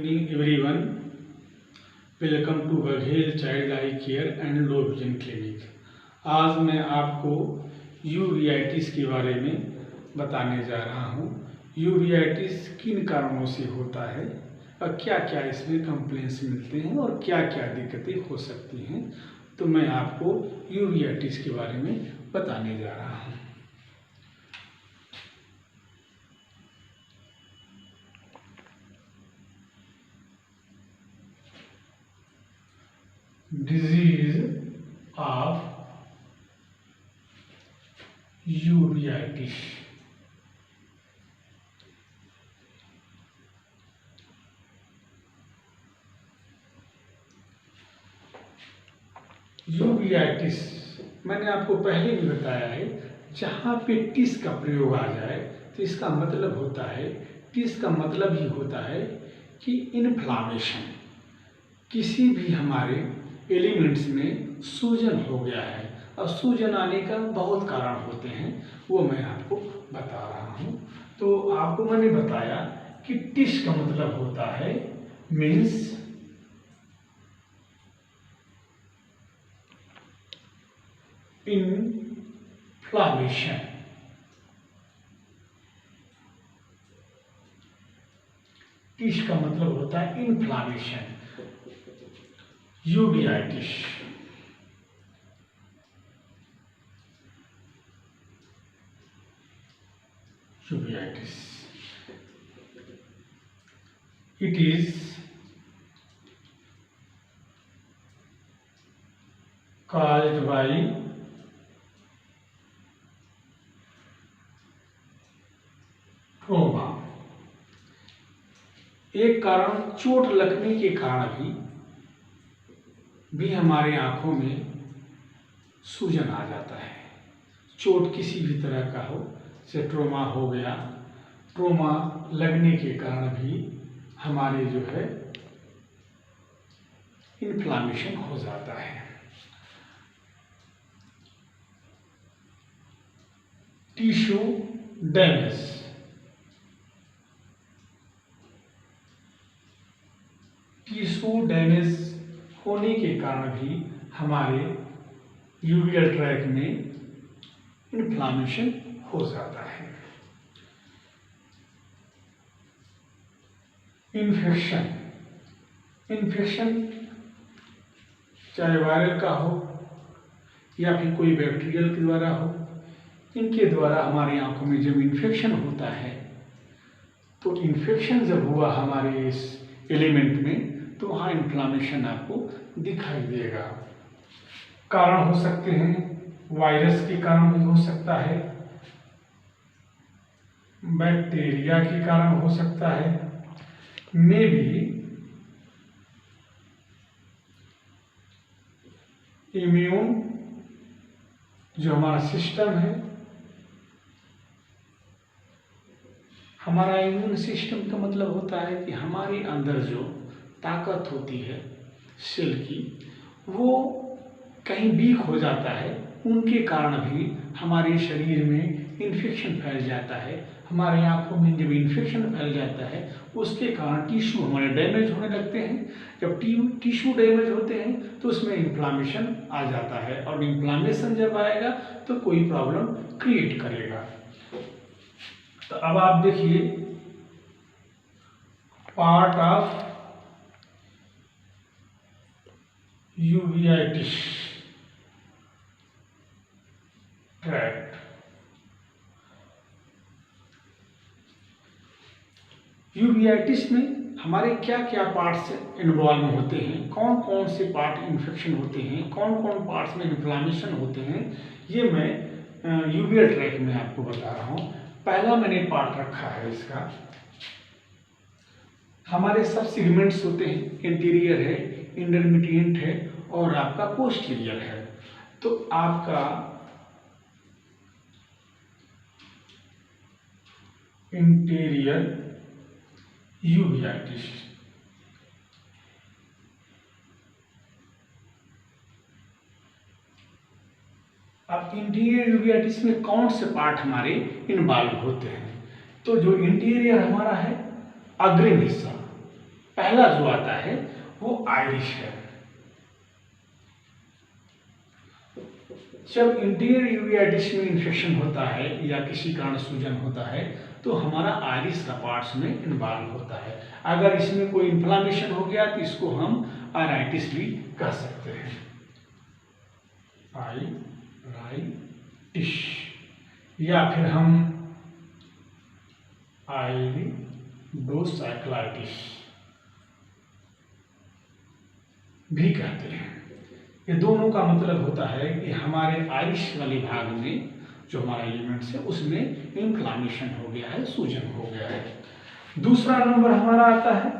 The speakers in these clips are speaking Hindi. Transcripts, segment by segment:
Evening everyone, welcome to Baghel child eye care and low vision clinic. आज मैं आपको यूवीआइटिस के बारे में बताने जा रहा हूँ। यूवीआइटिस किन कारणों से होता है और क्या क्या इसमें कंप्लेंट्स मिलते हैं और क्या क्या दिक्कतें हो सकती हैं, तो मैं आपको यूवीआइटिस के बारे में बताने जा रहा हूँ। Disease of यूवीआइटिस। यूवीआइटिस मैंने आपको पहले भी बताया है, जहाँ पे टिस का प्रयोग आ जाए तो इसका मतलब होता है, टिस का मतलब ही होता है कि इन्फ्लामेशन, किसी भी हमारे एलिमेंट्स में सूजन हो गया है। और सूजन आने का बहुत कारण होते हैं, वो मैं आपको बता रहा हूँ। तो आपको मैंने बताया कि टिस का मतलब होता है मीन्स इन्फ्लामेशन। टिस का मतलब होता है inflammation. Uveitis uveitis, it is caused by trauma. एक कारण चोट लगने के कारण भी हमारे आंखों में सूजन आ जाता है। चोट किसी भी तरह का हो, जैसे ट्रोमा हो गया, ट्रोमा लगने के कारण भी हमारे जो है इन्फ्लामेशन हो जाता है। टिश्यू डैमेज, टिश्यू डैमेज होने के कारण भी हमारे यूवियल ट्रैक में इन्फ्लामेशन हो जाता है। इन्फेक्शन, इन्फेक्शन चाहे वायरल का हो या फिर कोई बैक्टीरियल के द्वारा हो, इनके द्वारा हमारी आंखों में जब इन्फेक्शन होता है, तो इन्फेक्शन जब हुआ हमारे इस एलिमेंट में, तो वहाँ इन्फ्लामेशन आपको दिखाई देगा। कारण हो सकते हैं, वायरस के कारण भी हो सकता है, बैक्टीरिया के कारण हो सकता है, मे बी इम्यून जो हमारा सिस्टम है, हमारा इम्यून सिस्टम का मतलब होता है कि हमारे अंदर जो ताकत होती है सेल की, वो कहीं वीक हो जाता है, उनके कारण भी हमारे शरीर में इन्फेक्शन फैल जाता है। हमारे आंखों में जब इन्फेक्शन फैल जाता है, उसके कारण टिश्यू हमारे डैमेज होने लगते हैं। जब टिश्यू डैमेज होते हैं तो उसमें इन्फ्लामेशन आ जाता है, और इन्फ्लामेशन जब आएगा तो कोई प्रॉब्लम क्रिएट करेगा। तो अब आप देखिए, पार्ट ऑफ यूवीआइटिस ट्रैक्ट। यूवीआइटिस में हमारे क्या क्या पार्ट्स इन्वॉल्व होते हैं, कौन कौन से पार्ट इन्फेक्शन होते हैं, कौन कौन पार्ट्स में इन्फ्लामेशन होते हैं, ये मैं यूवीएल ट्रैक में आपको बता रहा हूँ। पहला मैंने पार्ट रखा है इसका, हमारे सब सेगमेंट्स होते हैं, इंटीरियर है, इंटरमीडिएट है और आपका पोस्टीरियर है। तो आपका इंटीरियर यूवीआइटिस, अब इंटीरियर यूवीआइटिस में कौन से पार्ट हमारे इन्वॉल्व होते हैं? तो जो इंटीरियर हमारा है, अग्रिम हिस्सा, पहला जो आता है वो आइरिश है। जब इंटीरियर यूवेइटिस में इन्फेक्शन होता है या किसी कारण सूजन होता है तो हमारा आइरिस का पार्ट्स में इन्वॉल्व होता है। अगर इसमें कोई इन्फ्लामेशन हो गया तो इसको हम आइराइटिस भी कह सकते हैं। आइराइटिस या फिर हम आइरिडोसाइक्लाइटिस भी कहते हैं। ये दोनों का मतलब होता है कि हमारे आइरिस वाले भाग में जो हमारा एलिमेंट्स है उसमें इन्फ्लामेशन हो गया है, सूजन हो गया है। दूसरा नंबर हमारा आता है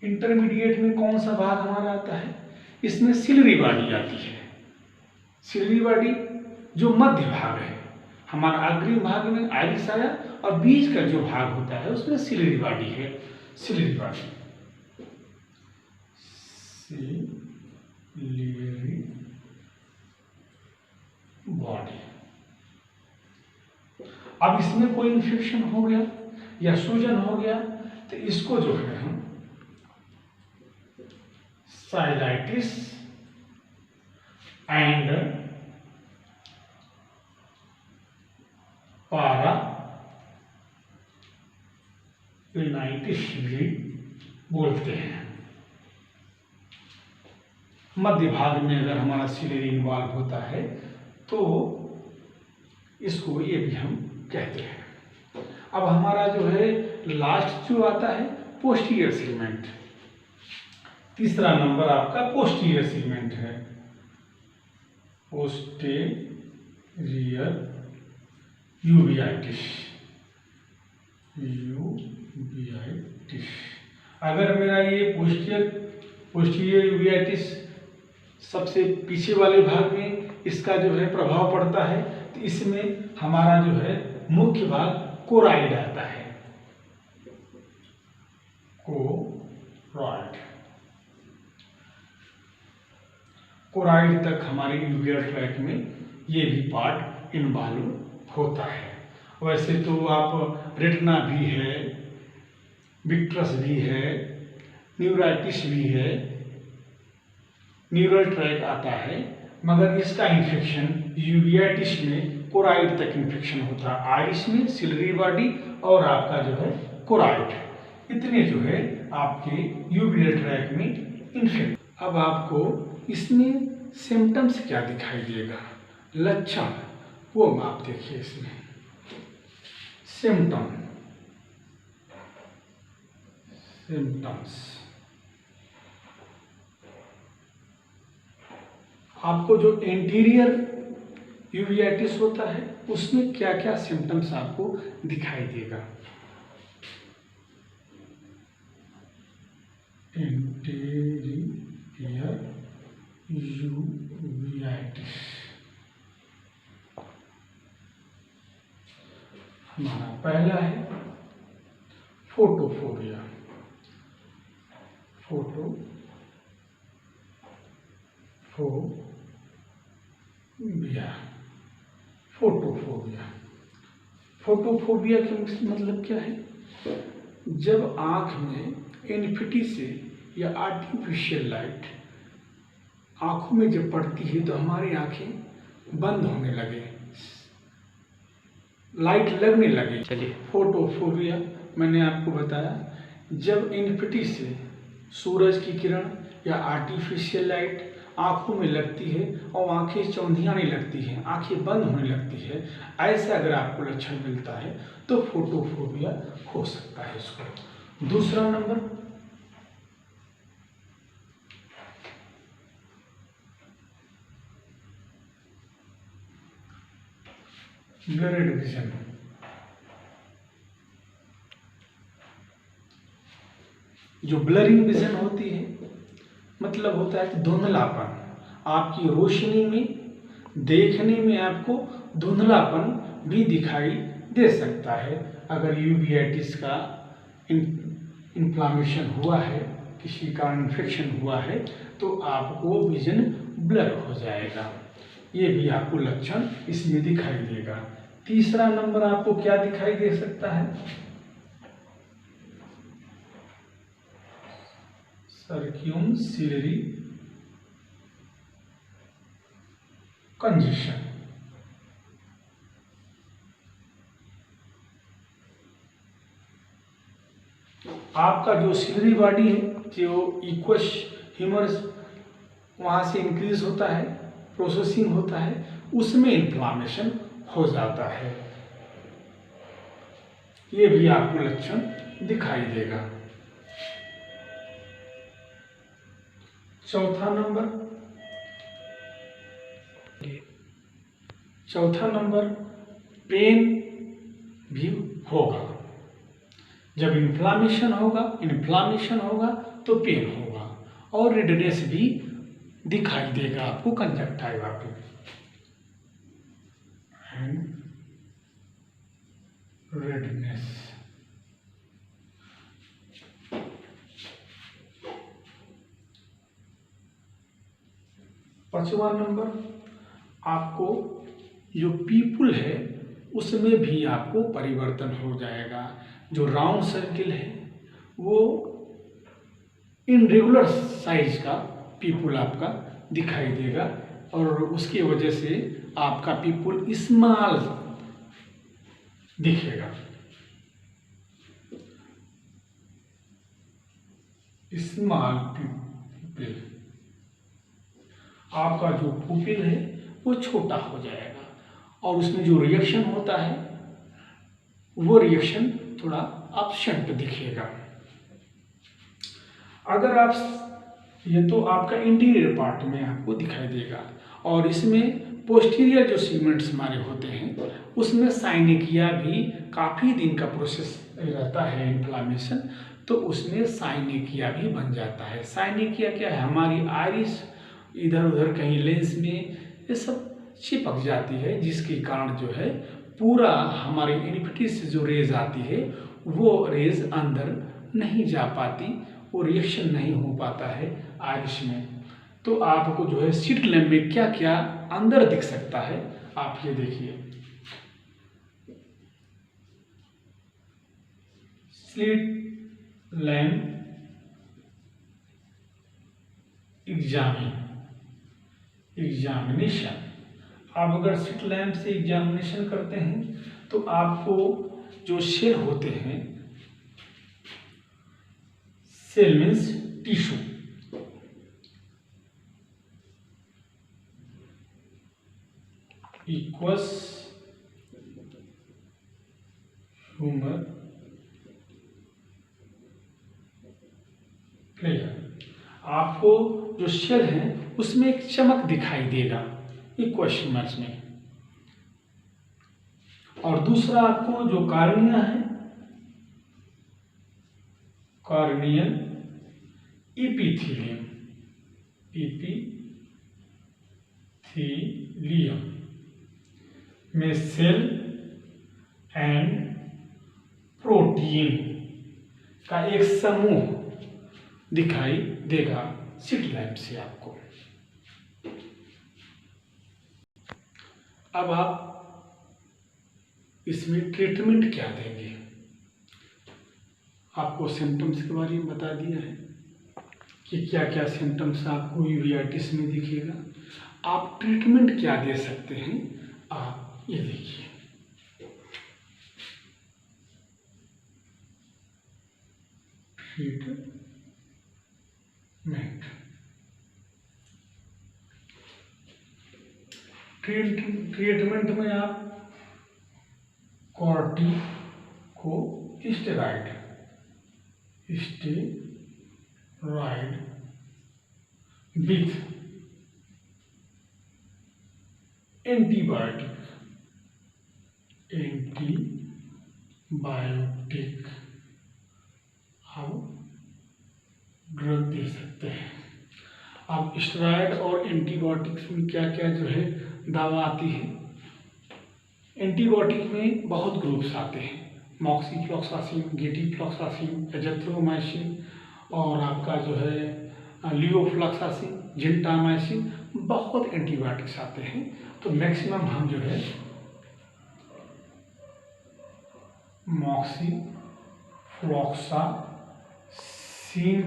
इंटरमीडिएट में कौन सा भाग हमारा आता है? इसमें सिलरी बॉडी आती है। सिलरी बॉडी जो मध्य भाग है, हमारा अग्रिम भाग में आइरिस आया और बीच का जो भाग होता है उसमें सिलरी बॉडी है। सिलरी बॉडी अब इसमें कोई इन्फेक्शन हो गया या सूजन हो गया तो इसको जो है हम साइलाइटिस एंड पारालिनाइटिस भी बोलते हैं। मध्य भाग में अगर हमारा सिलेरी इन्वॉल्व होता है तो इसको ये भी हम कहते हैं। अब हमारा जो है लास्ट जो आता है पोस्टीरियर सेगमेंट। तीसरा नंबर आपका पोस्टीरियर सेगमेंट है। Posterior uveitis. अगर मेरा ये पोस्टीरियर यूवेइटिस सबसे पीछे वाले भाग में इसका जो है प्रभाव पड़ता है तो इसमें हमारा जो है मुख्य भाग कोराइड आता है। कोराइड तक हमारे यूवियल ट्रैक में ये भी पार्ट इन्वॉल्व होता है। वैसे तो आप रेटिना भी है, विट्रस भी है, न्यूराइटिस भी है, न्यूरल ट्रैक आता है, मगर इसका इन्फेक्शन यूवेइटिस में कोराइड तक इन्फेक्शन होता है। आइरिस में सिलरी बॉडी और आपका जो है कोराइड, इतने जो है आपके यूवियल ट्रैक में इन्फेक्शन। अब आपको इसमें सिम्टम्स क्या दिखाई देगा, लक्षण, वो आप देखिए। इसमें सिम्टम्स आपको जो इंटीरियर यूवेइटिस होता है उसमें क्या क्या सिम्टम्स आपको दिखाई देगा। इंटीरियर यूवेइटिस हमारा पहला है फोटोफोबिया। फोटोफोबिया का मतलब क्या है? जब आँख में इन्फिटी से या आर्टिफिशियल लाइट आँखों में जब पड़ती है तो हमारी आँखें बंद होने लगे, लाइट लगने लगे। चलिए, फोटोफोबिया मैंने आपको बताया, जब इन्फिटी से सूरज की किरण या आर्टिफिशियल लाइट आँखों में लगती है और आँखें चौंधियाने लगती हैं, आँखें बंद होने लगती है, ऐसा अगर आपको लक्षण मिलता है तो फोटोफोबिया हो सकता है इसको। दूसरा नंबर ब्लर्ड विजन। जो ब्लरिंग विजन होती है मतलब होता है कि धुंधलापन, आपकी रोशनी में देखने में आपको धुंधलापन भी दिखाई दे सकता है। अगर यूवेइटिस का इन्फ्लामेशन हुआ है, किसी का इन्फेक्शन हुआ है तो आपको विजन ब्लर हो जाएगा। ये भी आपको लक्षण इसमें दिखाई देगा। तीसरा नंबर आपको क्या दिखाई दे सकता है? सर्क्यूमसिलरी कंजेशन। आपका जो सिलरी बॉडी है, जो इक्वस ह्यूमरस वहाँ से इंक्रीज होता है, प्रोसेसिंग होता है, उसमें इन्फ्लामेशन हो जाता है। ये भी आपको लक्षण दिखाई देगा। चौथा नंबर पेन भी होगा। जब इन्फ्लामेशन होगा तो पेन होगा और रेडनेस भी दिखाई देगा आपको कंजक्टाइवा पे। रेडनेस। पांचवा नंबर, आपको जो पीपुल है उसमें भी आपको परिवर्तन हो जाएगा। जो राउंड सर्किल है वो इनरेगुलर साइज का पीपुल आपका दिखाई देगा और उसकी वजह से आपका पीपुल स्मॉल दिखेगा। स्मॉल पीपुल, आपका जो पुपिल है वो छोटा हो जाएगा और उसमें जो रिएक्शन होता है वो रिएक्शन थोड़ा एब्सेंट दिखेगा। अगर आप ये तो आपका इंटीरियर पार्ट में आपको दिखाई देगा और इसमें पोस्टीरियर जो सीगमेंट्स हमारे होते हैं उसमें साइनिकिया भी काफ़ी दिन का प्रोसेस रहता है इन्फ्लामेशन, तो उसमें साइनिकिया भी बन जाता है। साइनिकिया क्या है? हमारी आइरिस इधर उधर कहीं लेंस में ये सब चिपक जाती है, जिसके कारण जो है पूरा हमारे इन्फिटी से जो रेज आती है वो रेज अंदर नहीं जा पाती, वो रिएक्शन नहीं हो पाता है आइरिस में। तो आपको जो है स्लिट लैम्प में क्या क्या अंदर दिख सकता है आप ये देखिए। Slit lamp examination. आप अगर स्लिट लैम्प से एग्जामिनेशन करते हैं तो आपको जो सेल होते हैं, cell means tissue, aqueous humour player, आपको जो सेल है उसमें एक चमक दिखाई देगा इक्वस ह्यूमर्स में। और दूसरा आपको जो कार्निया है, कार्नियल इपिथीलियम में सेल एंड प्रोटीन का एक समूह दिखाई देगा स्लिट लैम्प से आपको। अब आप इसमें ट्रीटमेंट क्या देंगे? आपको सिम्टम्स के बारे में बता दिया है कि क्या क्या सिम्टम्स आपको यूवेइटिस में दिखेगा। आप ट्रीटमेंट क्या दे सकते हैं, आप ये देखिए। ट्रीटमेंट में आप कॉर्टिकोस्टेरॉइड विथ एंटीबायोटिक हम ड्रग दे सकते हैं। अब स्टेरॉइड और एंटीबायोटिक्स में क्या क्या जो है दवा आती है। एंटीबायोटिक में बहुत ग्रुप्स आते हैं, मॉक्सीफ्लॉक्सासिन, गेटिफ्लॉक्सासिन, एजिथ्रोमाइसिन और आपका जो है लियोफ्लॉक्सासिन, जिंटामाइसिन, बहुत एंटीबायोटिक्स आते हैं। तो मैक्सिमम हम जो है मॉक्सिफ्लॉक्सासिन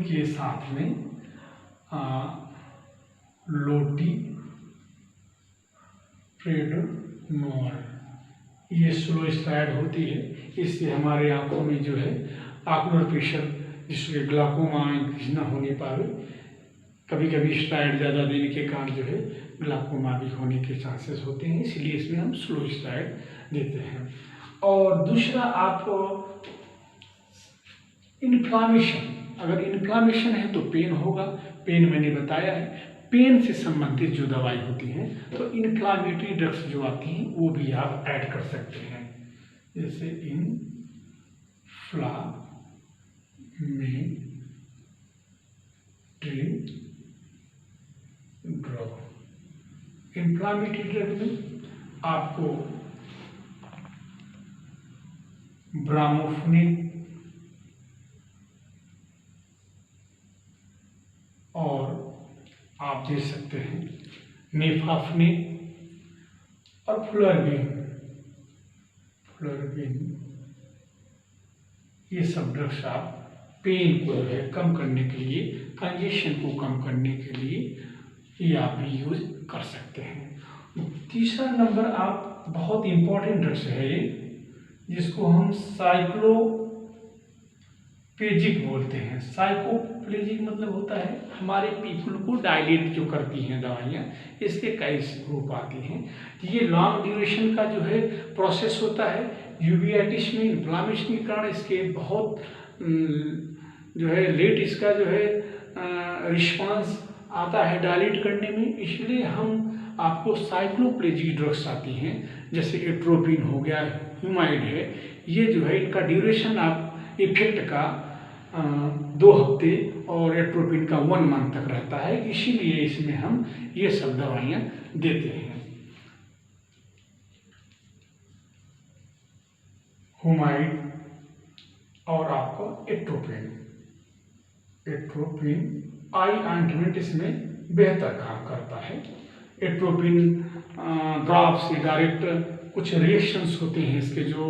के साथ में लोटिप्रेडोनोल, ये स्लो स्टेरॉइड होती है। इससे हमारे आंखों में जो है आकुलर प्रेशर, जिससे ग्लाकोमा इंक्रीज न होने पावे, कभी कभी स्टेरॉइड ज़्यादा देने के कारण जो है ग्लाकोमा भी होने के चांसेस होते हैं, इसलिए इसमें हम स्लो स्टेरॉइड देते हैं। और दूसरा, आप इन्फ्लामेशन, अगर इन्फ्लामेशन है तो पेन होगा। पेन मैंने बताया है, पेन से संबंधित जो दवाई होती हैं तो इन्फ्लामेटरी ड्रग्स जो आती हैं वो भी आप ऐड कर सकते हैं, जैसे इन्फ्लामेटरी ड्रग में आपको ब्रामोफेनिन और आप दे सकते हैं नेफाफनिन और फ्लोरबिन। ये सब ड्रग्स आप पेन को जो है कम करने के लिए, कंजेशन को कम करने के लिए ये आप भी यूज कर सकते हैं। तीसरा नंबर, आप बहुत इम्पोर्टेंट ड्रग्स है ये, जिसको हम साइक्लोपेजिक बोलते हैं। साइक्लोपेजिक मतलब होता है हमारे पीपल को डायलेट जो करती हैं दवाइयाँ, इसके कई रूप आती हैं। ये लॉन्ग ड्यूरेशन का जो है प्रोसेस होता है। यूवेटिस में इन्फ्लामेशन के कारण इसके बहुत जो है लेट इसका जो है रिस्पांस आता है डायलेट करने में, इसलिए हम आपको साइक्लोपेजिक ड्रग्स आती हैं, जैसे एट्रोपिन हो गया, ह्यूमाइड है, ये जो है इनका ड्यूरेशन आप इफेक्ट का 2 हफ्ते और एट्रोपिन का 1 मंथ तक रहता है, इसीलिए इसमें हम ये सब दवाइयाँ देते हैं। ह्यूमाइड और आपको एट्रोपिन आई ऑइंटमेंट इसमें बेहतर काम करता है। एट्रोपिन ड्रॉप से डायरेक्ट कुछ रिएक्शंस होते हैं इसके, जो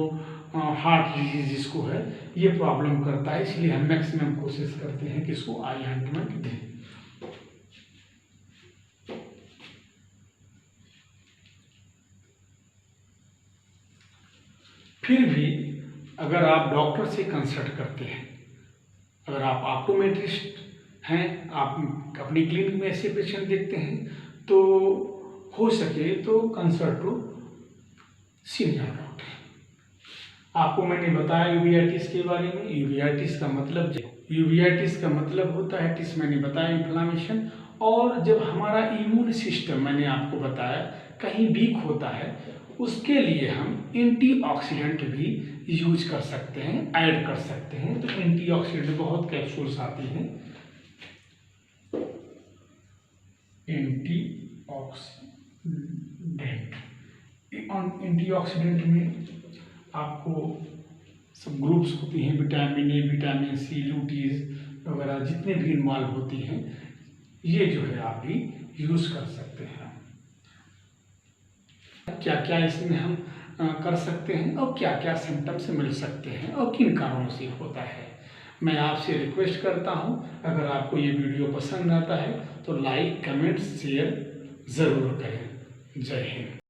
हार्ट डिजीज जिसको है ये प्रॉब्लम करता है, इसलिए हम मैक्सिमम कोशिश करते हैं कि इसको आई ऑइंटमेंट दें। फिर भी अगर आप डॉक्टर से कंसल्ट करते हैं, अगर आप ऑप्टोमेट्रिस्ट हैं, आप अपनी क्लिनिक में ऐसे पेशेंट देखते हैं, तो हो सके तो कंसल्ट टू सीनियर डॉक्टर। आपको मैंने बताया यूवेटिस के बारे में। यूवेटिस का मतलब होता है, टिस मैंने बताया इन्फ्लामेशन, और जब हमारा इम्यून सिस्टम मैंने आपको बताया कहीं वीक होता है, उसके लिए हम एंटीऑक्सीडेंट भी यूज कर सकते हैं, ऐड कर सकते हैं। तो एंटीऑक्सीडेंट बहुत कैप्सूल्स आती हैं, एंटीऑक्सीडेंट में आपको सब ग्रुप्स होती हैं, विटामिन ए, विटामिन सी, लूटीज वगैरह जितने भी इन्वॉल्व होती हैं, ये जो है आप भी यूज कर सकते हैं। क्या क्या इसमें हम कर सकते हैं और क्या क्या सिम्टम्स मिल सकते हैं और किन कारणों से होता है। मैं आपसे रिक्वेस्ट करता हूं, अगर आपको ये वीडियो पसंद आता है तो लाइक, कमेंट, शेयर ज़रूर करें। जय हिंद।